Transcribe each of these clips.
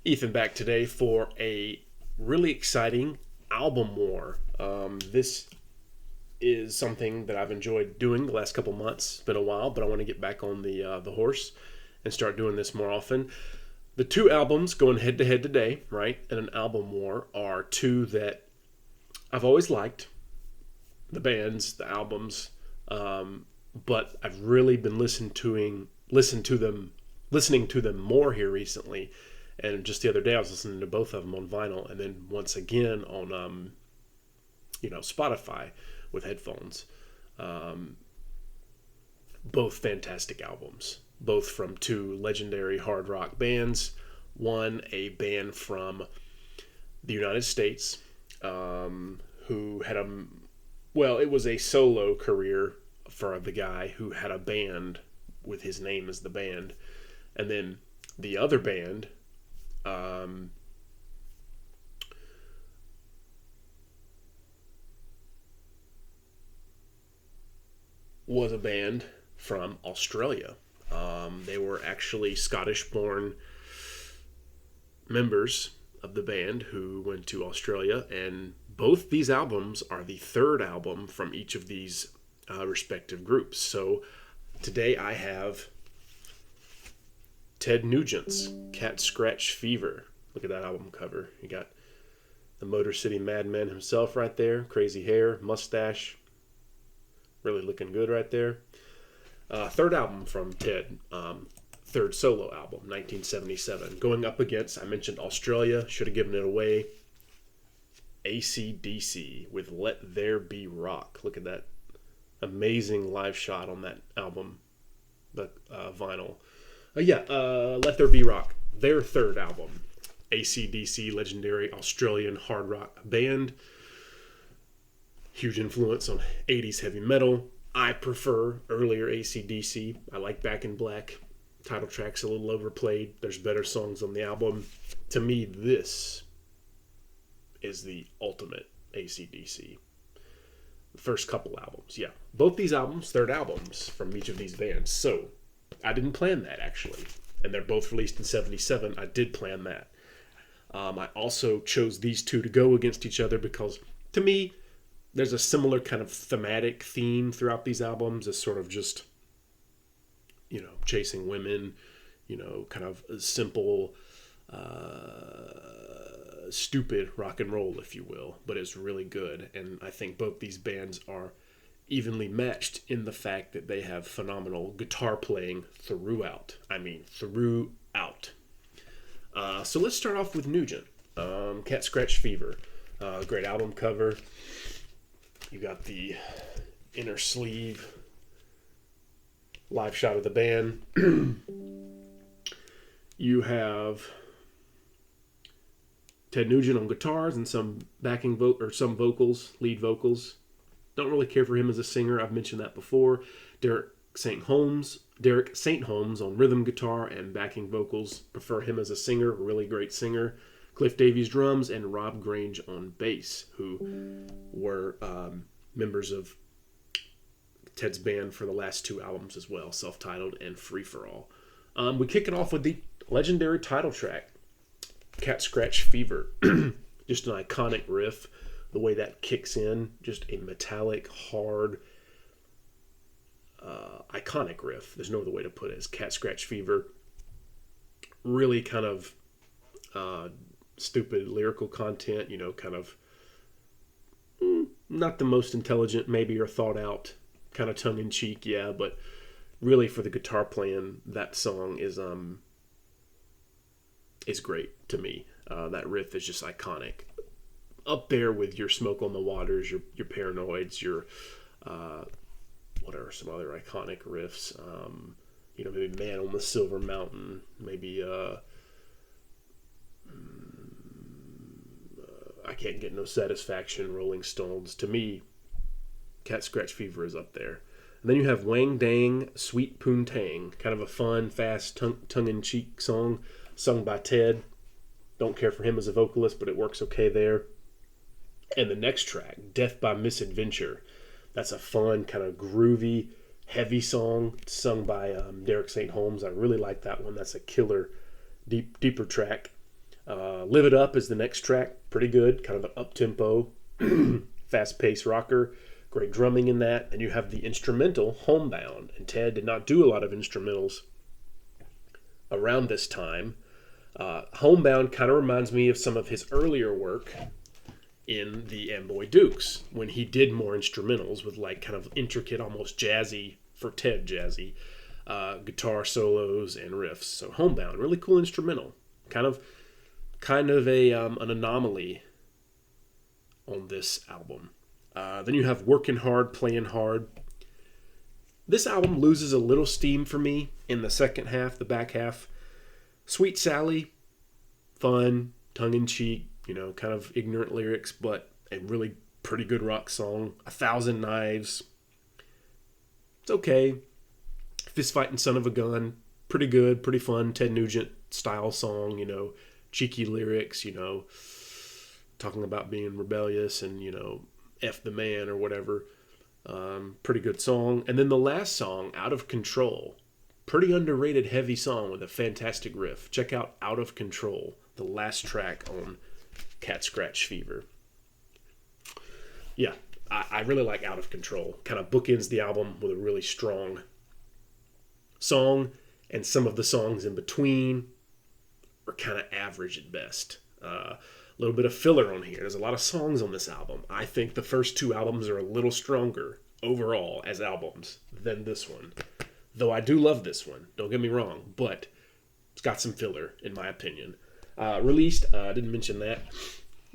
Ethan back today for a really exciting album war. This is something that I've enjoyed doing the last couple months. It's been a while, but I want to get back on the horse and start doing this more often. The two albums going head to head today, right, in an album war are two that I've always liked. The bands, the albums, but I've really been listening to them more here recently. And just the other day, I was listening to both of them on vinyl, and then once again on Spotify with headphones. Both fantastic albums, both from two legendary hard rock bands. One, a band from the United States, who had it was a solo career for the guy who had a band with his name as the band. And then the other band, was a band from Australia. They were actually Scottish-born members of the band who went to Australia, and both these albums are the third album from each of these respective groups. So today I have Ted Nugent's Cat Scratch Fever. Look at that album cover. You got the Motor City Madman himself right there. Crazy hair, mustache. Really looking good right there. Third album from Ted. Third solo album, 1977. Going up against, I mentioned Australia. Should have given it away. AC/DC with Let There Be Rock. Look at that amazing live shot on that album. The vinyl. Let There Be Rock, their third album. AC/DC, legendary Australian hard rock band. Huge influence on 80s heavy metal. I prefer earlier AC/DC. I like Back in Black. Title track's a little overplayed. There's better songs on the album. To me, this is the ultimate AC/DC. The first couple albums, yeah. Both these albums, third albums from each of these bands. So, I didn't plan that, actually. And they're both released in 77. I did plan that. I also chose these two to go against each other because, to me, there's a similar kind of thematic theme throughout these albums. It's sort of just, chasing women, kind of simple, stupid rock and roll, if you will. But it's really good. And I think both these bands are evenly matched in the fact that they have phenomenal guitar playing throughout. Throughout. So let's start off with Nugent. Cat Scratch Fever. Great album cover. You got the inner sleeve live shot of the band. You have Ted Nugent on guitars and some some vocals, lead vocals. Don't really care for him as a singer. I've mentioned that before. Derek St. Holmes on rhythm guitar and backing vocals. Prefer him as a singer. Really great singer. Cliff Davies drums and Rob Grange on bass, who were members of Ted's band for the last two albums as well, Self-Titled and Free For All. We kick it off with the legendary title track, Cat Scratch Fever. Just an iconic riff. The way that kicks in, just a metallic, hard, iconic riff. There's no other way to put it. It's Cat Scratch Fever. Really kind of stupid lyrical content, kind of not the most intelligent maybe or thought out, kind of tongue-in-cheek, yeah, but really for the guitar playing, that song is great to me. That riff is just iconic. Up there with your Smoke on the Waters, your Paranoids, your what are some other iconic riffs? Maybe Man on the Silver Mountain, maybe I Can't Get No Satisfaction, Rolling Stones. To me, Cat Scratch Fever is up there. And then you have Wang Dang, Sweet Poontang, kind of a fun, fast, tongue-in-cheek song sung by Ted. Don't care for him as a vocalist, but it works okay there. And the next track, Death by Misadventure. That's a fun, kind of groovy, heavy song sung by Derek St. Holmes. I really like that one. That's a killer, deeper track. Live It Up is the next track. Pretty good. Kind of an up-tempo, fast-paced rocker. Great drumming in that. And you have the instrumental Homebound. And Ted did not do a lot of instrumentals around this time. Homebound kind of reminds me of some of his earlier work in the Amboy Dukes, when he did more instrumentals with like kind of intricate, almost jazzy, for Ted jazzy, guitar solos and riffs. So Homebound, really cool instrumental. Kind of an anomaly on this album. Then you have Working Hard, Playing Hard. This album loses a little steam for me in the second half, the back half. Sweet Sally, fun, tongue-in-cheek, kind of ignorant lyrics, but a really pretty good rock song. 1,000 Knives, it's okay. Fist Fighting Son of a Gun, pretty good, pretty fun. Ted Nugent style song, cheeky lyrics, talking about being rebellious and, F the man or whatever. Pretty good song. And then the last song, Out of Control. Pretty underrated heavy song with a fantastic riff. Check out Out of Control, the last track on Cat Scratch Fever. Yeah, I really like Out of Control. Kind of bookends the album with a really strong song, and some of the songs in between are kind of average at best. A little bit of filler on here. There's a lot of songs on this album. I think the first two albums are a little stronger overall as albums than this one. Though I do love this one, don't get me wrong, but it's got some filler, in my opinion. Released, I didn't mention that,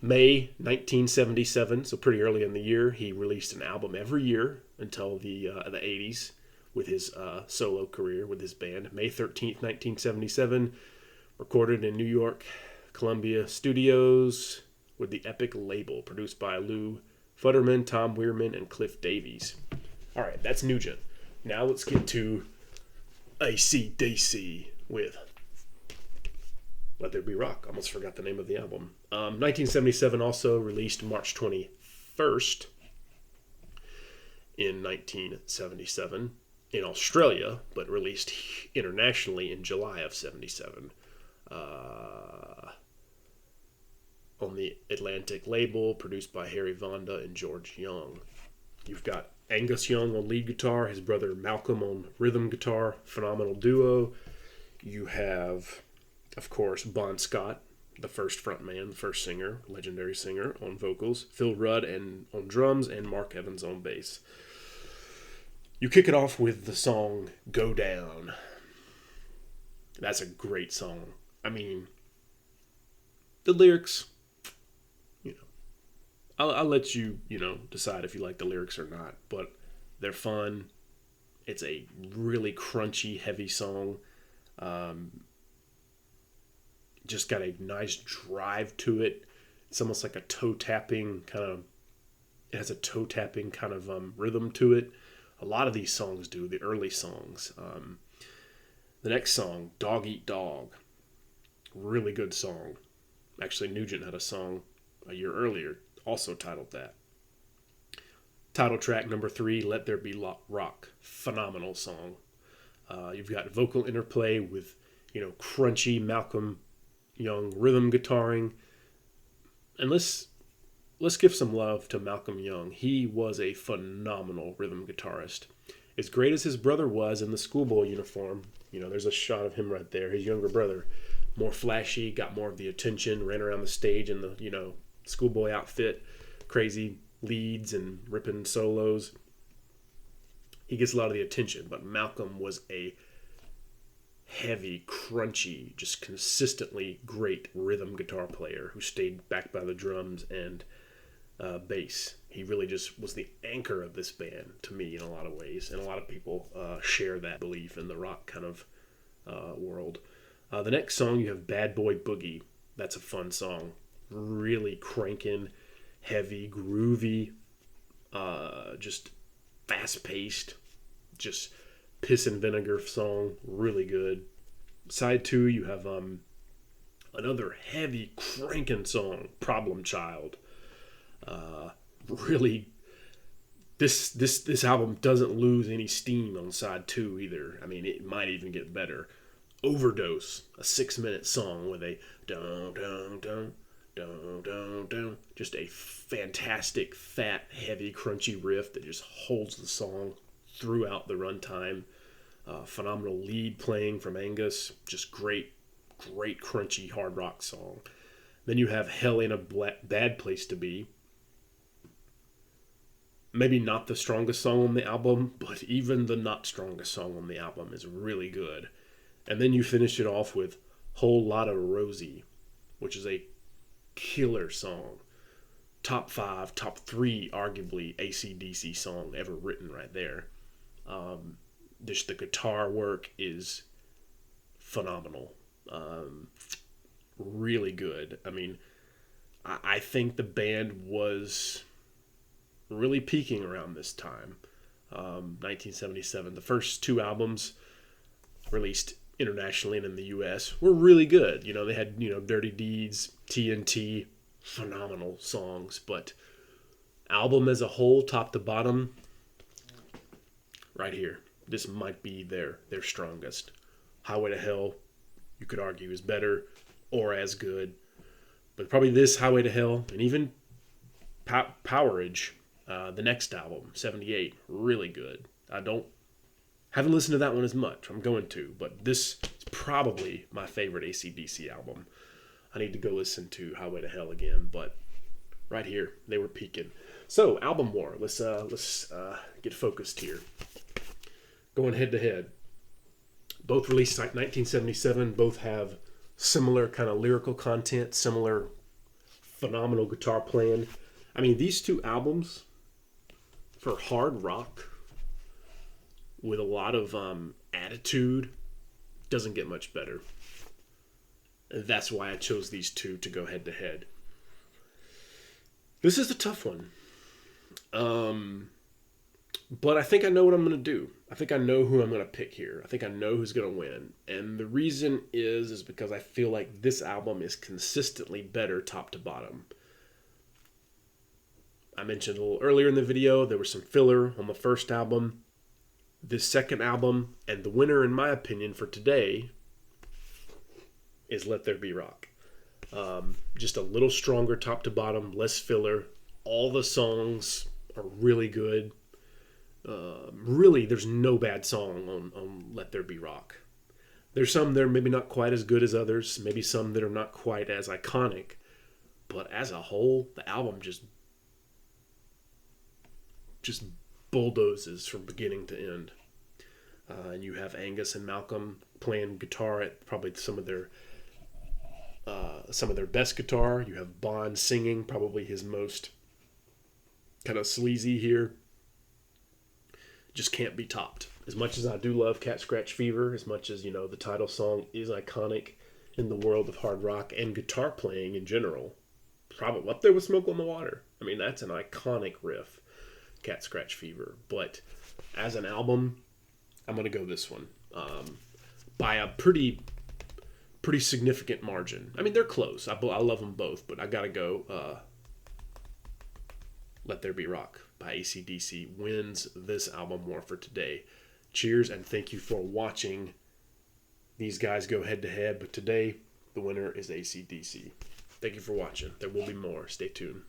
May 1977, so pretty early in the year. He released an album every year until the 80s with his solo career with his band. May 13th, 1977, recorded in New York, Columbia Studios with the Epic label, produced by Lou Futterman, Tom Weirman, and Cliff Davies. All right, that's Nugent. Now let's get to AC/DC with Let There Be Rock. Almost forgot the name of the album. 1977 also released March 21st in 1977 in Australia, but released internationally in July of 77. On the Atlantic label, produced by Harry Vonda and George Young. You've got Angus Young on lead guitar, his brother Malcolm on rhythm guitar, phenomenal duo. You have, of course, Bon Scott, the first frontman, the first singer, legendary singer, on vocals, Phil Rudd on drums, and Mark Evans on bass. You kick it off with the song Go Down. That's a great song. I mean, the lyrics, I'll let you, decide if you like the lyrics or not, but they're fun. It's a really crunchy, heavy song. Just got a nice drive to it. It's almost like a toe-tapping kind of, it has a toe-tapping kind of rhythm to it. A lot of these songs do, the early songs. The next song, Dog Eat Dog. Really good song. Actually, Nugent had a song a year earlier also titled that. Title track number 3, Let There Be Rock. Phenomenal song. You've got vocal interplay with, crunchy Malcolm Young rhythm guitaring. And let's give some love to Malcolm Young. He was a phenomenal rhythm guitarist. As great as his brother was in the schoolboy uniform, there's a shot of him right there, his younger brother. More flashy, got more of the attention, ran around the stage in the, schoolboy outfit, crazy leads and ripping solos. He gets a lot of the attention, but Malcolm was a heavy, crunchy, just consistently great rhythm guitar player who stayed back by the drums and bass. He really just was the anchor of this band to me in a lot of ways, and a lot of people share that belief in the rock kind of world. The next song, you have Bad Boy Boogie. That's a fun song. Really cranking, heavy, groovy, just fast-paced, just piss and vinegar song. Really good. Side 2, you have another heavy, cranking song, Problem Child. Really, this album doesn't lose any steam on side 2 either. I mean, it might even get better. Overdose, a 6-minute song with a dun dun dun dun dun dun, just a fantastic, fat, heavy, crunchy riff that just holds the song throughout the runtime. Phenomenal lead playing from Angus, just great, great crunchy hard rock song. Then you have Hell Ain't a Bad Place to Be. Maybe not the strongest song on the album, but even the not strongest song on the album is really good. And then you finish it off with Whole Lotta Rosie, which is a killer song. Top 5, top 3, arguably, AC/DC song ever written right there. Just the guitar work is phenomenal. Really good. I mean, I think the band was really peaking around this time. 1977. The first 2 albums released internationally and in the U.S. were really good. You know, they had, Dirty Deeds, TNT, phenomenal songs. But album as a whole, top to bottom, right here. This might be their strongest. Highway to Hell, you could argue, is better or as good. But probably this, Highway to Hell, and even Powerage, the next album, 78, really good. Haven't listened to that one as much. I'm going to, but this is probably my favorite AC/DC album. I need to go listen to Highway to Hell again, but right here, they were peaking. So, album war. Let's get focused here. Going head to head. Both released in 1977. Both have similar kind of lyrical content, similar phenomenal guitar playing. I mean, these 2 albums for hard rock with a lot of attitude doesn't get much better. That's why I chose these 2 to go head to head. This is a tough one. But I think I know what I'm going to do. I think I know who I'm going to pick here. I think I know who's going to win. And the reason is because I feel like this album is consistently better top to bottom. I mentioned a little earlier in the video, there was some filler on the first album. This second album, and the winner, in my opinion, for today is Let There Be Rock. Just a little stronger top to bottom, less filler. All the songs are really good. Really, there's no bad song on Let There Be Rock. There's some that are maybe not quite as good as others, maybe some that are not quite as iconic, but as a whole, the album just bulldozes from beginning to end. And you have Angus and Malcolm playing guitar at probably some of their best guitar. You have Bond singing, probably his most kind of sleazy here. Just can't be topped. As much as I do love Cat Scratch Fever, as much as, the title song is iconic in the world of hard rock and guitar playing in general, probably up there with Smoke on the Water. I mean, that's an iconic riff, Cat Scratch Fever. But as an album, I'm going to go this one by a pretty significant margin. I mean, they're close. I love them both, but I got to go Let There Be Rock by AC/DC wins this album war for today. Cheers, and thank you for watching. These guys go head to head, but today the winner is AC/DC. Thank you for watching. There will be more. Stay tuned.